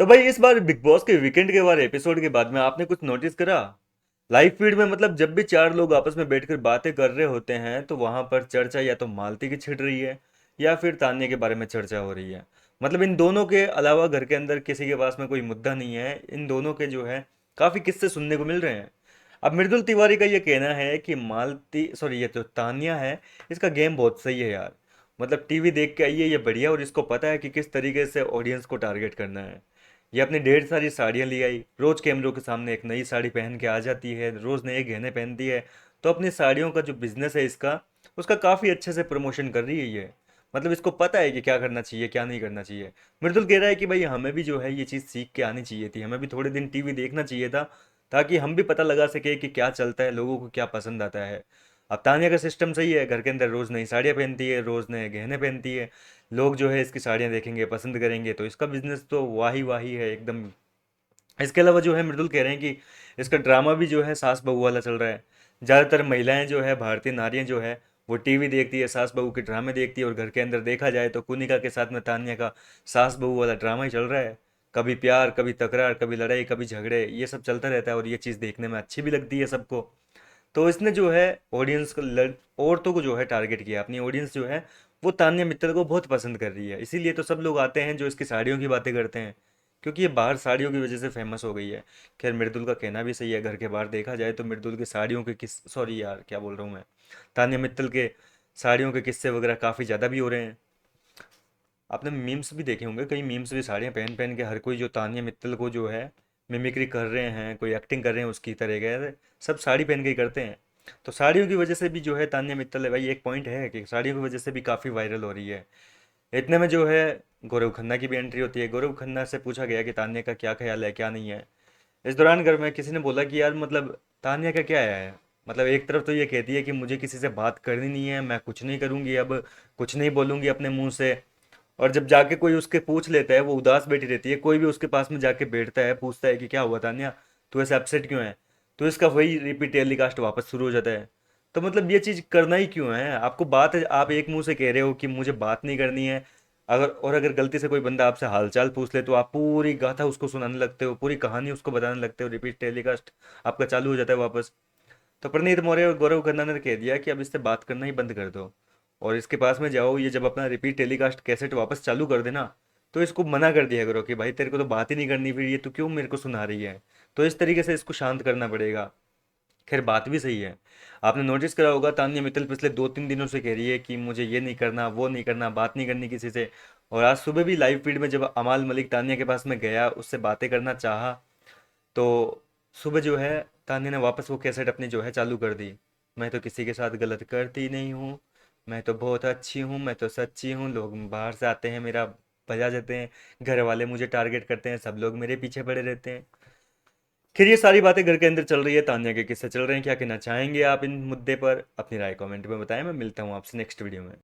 तो भाई इस बार बिग बॉस के वीकेंड के बारे एपिसोड के बाद में आपने कुछ नोटिस करा? लाइव फीड में मतलब जब भी चार लोग आपस में बैठकर बातें कर रहे होते हैं तो वहां पर चर्चा या तो मालती की छिड़ रही है या फिर तान्या के बारे में चर्चा हो रही है। मतलब इन दोनों के अलावा घर के अंदर किसी के पास में कोई मुद्दा नहीं है। इन दोनों के जो है काफी किस्से सुनने को मिल रहे हैं। अब मृदुल तिवारी का ये कहना है कि मालती सॉरी ये तो तान्या है, इसका गेम बहुत सही है यार। मतलब टीवी देख के आई है ये बढ़िया, और इसको पता है कि किस तरीके से ऑडियंस को टारगेट करना है। ये अपनी ढेर सारी साड़ियाँ ले आई, रोज कैमरों के सामने एक नई साड़ी पहन के आ जाती है, रोज नए गहने पहनती है। तो अपनी साड़ियों का जो बिजनेस है इसका, उसका काफ़ी अच्छे से प्रमोशन कर रही है ये। मतलब इसको पता है कि क्या करना चाहिए क्या नहीं करना चाहिए। मृदुल कह रहा है कि भाई हमें भी जो है ये चीज़ सीख के आनी चाहिए थी, हमें भी थोड़े दिन टीवी देखना चाहिए था, ताकि हम भी पता लगा सके कि क्या चलता है, लोगों को क्या पसंद आता है। अब तानिया का सिस्टम सही है, घर के अंदर रोज़ नई साड़ियाँ पहनती है, रोज़ नए गहने पहनती है। लोग जो है इसकी साड़ियाँ देखेंगे, पसंद करेंगे, तो इसका बिजनेस तो वाही वाही है एकदम। इसके अलावा जो है मृदुल कह रहे हैं कि इसका ड्रामा भी जो है सास बहू वाला चल रहा है। ज़्यादातर महिलाएं जो है, भारतीय नारियां जो है, वो टीवी देखती है, सास बहू के ड्रामे देखती है, और घर के अंदर देखा जाए तो कुनिका के साथ में तान्या का सास बहू वाला ड्रामा ही चल रहा है। कभी प्यार, कभी तकरार, कभी लड़ाई, कभी झगड़े, ये सब चलता रहता है, और ये चीज़ देखने में अच्छी भी लगती है सबको। तो इसने जो है ऑडियंस को औरतों को जो है टारगेट किया, अपनी ऑडियंस जो है वो तान्या मित्तल को बहुत पसंद कर रही है, इसीलिए तो सब लोग आते हैं जो इसकी साड़ियों की बातें करते हैं, क्योंकि ये बाहर साड़ियों की वजह से फेमस हो गई है। खैर मृदुल का कहना भी सही है, घर के बाहर देखा जाए तो मृदुल के साड़ियों के किस सॉरी यार क्या बोल रहा हूँ मैं, तान्या मित्तल के साड़ियों के किस्से वगैरह काफ़ी ज़्यादा भी हो रहे हैं। आपने मीम्स भी देखे होंगे, कई मीम्स भी साड़ियाँ पहन पहन के हर कोई जो तान्या मित्तल को जो है मिमिक्री कर रहे हैं, कोई एक्टिंग कर रहे हैं उसकी तरह के, सब साड़ी पहन के ही करते हैं। तो साड़ियों की वजह से भी जो है तान्या मित्तल है भाई, एक पॉइंट है कि साड़ियों की वजह से भी काफ़ी वायरल हो रही है। इतने में जो है गौरव खन्ना की भी एंट्री होती है। गौरव खन्ना से पूछा गया कि तान्या का क्या ख्याल है क्या नहीं है। इस दौरान घर में किसी ने बोला कि यार मतलब तान्या का क्या है, मतलब एक तरफ तो ये कहती है कि मुझे किसी से बात करनी नहीं है, मैं कुछ नहीं करूंगी अब, कुछ नहीं बोलूंगी अपने मुंह से। और जब जाके कोई उसके पूछ लेता है वो उदास बैठी रहती है, कोई भी उसके पास में जाके बैठता है पूछता है कि क्या हुआ तान्या, तू ऐसे अपसेट क्यों है, तो इसका वही रिपीट टेलीकास्ट वापस शुरू हो जाता है। तो मतलब ये चीज़ करना ही क्यों है आपको, बात है आप एक मुंह से कह रहे हो कि मुझे बात नहीं करनी है, अगर गलती से कोई बंदा आपसे हालचाल पूछ ले तो आप पूरी गाथा उसको सुनाने लगते हो, पूरी कहानी उसको बताने लगते हो, रिपीट टेलीकास्ट आपका चालू हो जाता है वापस। तो प्रणीत मौर्य और गौरव खन्ना ने कह दिया कि अब इससे बात करना ही बंद कर दो, और इसके पास में जाओ, ये जब अपना रिपीट टेलीकास्ट कैसेट वापस चालू कर देना, तो इसको मना कर दिया करो कि भाई तेरे को तो बात ही नहीं करनी, फिर ये तू क्यों मेरे को सुना रही है। तो इस तरीके से इसको शांत करना पड़ेगा। खैर बात भी सही है। आपने नोटिस करा होगा तान्या मित्तल पिछले 2-3 दिनों से कह रही है कि मुझे ये नहीं करना वो नहीं करना, बात नहीं करनी किसी से। और आज सुबह भी लाइव फीड में जब अमाल मलिक तान्या के पास में गया, उससे बातें करना चाहा, तो सुबह जो है तान्या ने वापस वो कैसेट अपनी जो है चालू कर दी। मैं तो किसी के साथ गलत करती नहीं हूँ, मैं तो बहुत अच्छी हूँ, मैं तो सच्ची हूँ, लोग बाहर से आते हैं मेरा बजा जाते हैं, घर वाले मुझे टारगेट करते हैं, सब लोग मेरे पीछे पड़े रहते हैं। खैर ये सारी बातें घर के अंदर चल रही है, तान्या के किस्से चल रहे हैं। क्या कहना चाहेंगे आप इन मुद्दे पर? अपनी राय कमेंट में बताएं। मैं मिलता हूँ आपसे नेक्स्ट वीडियो में।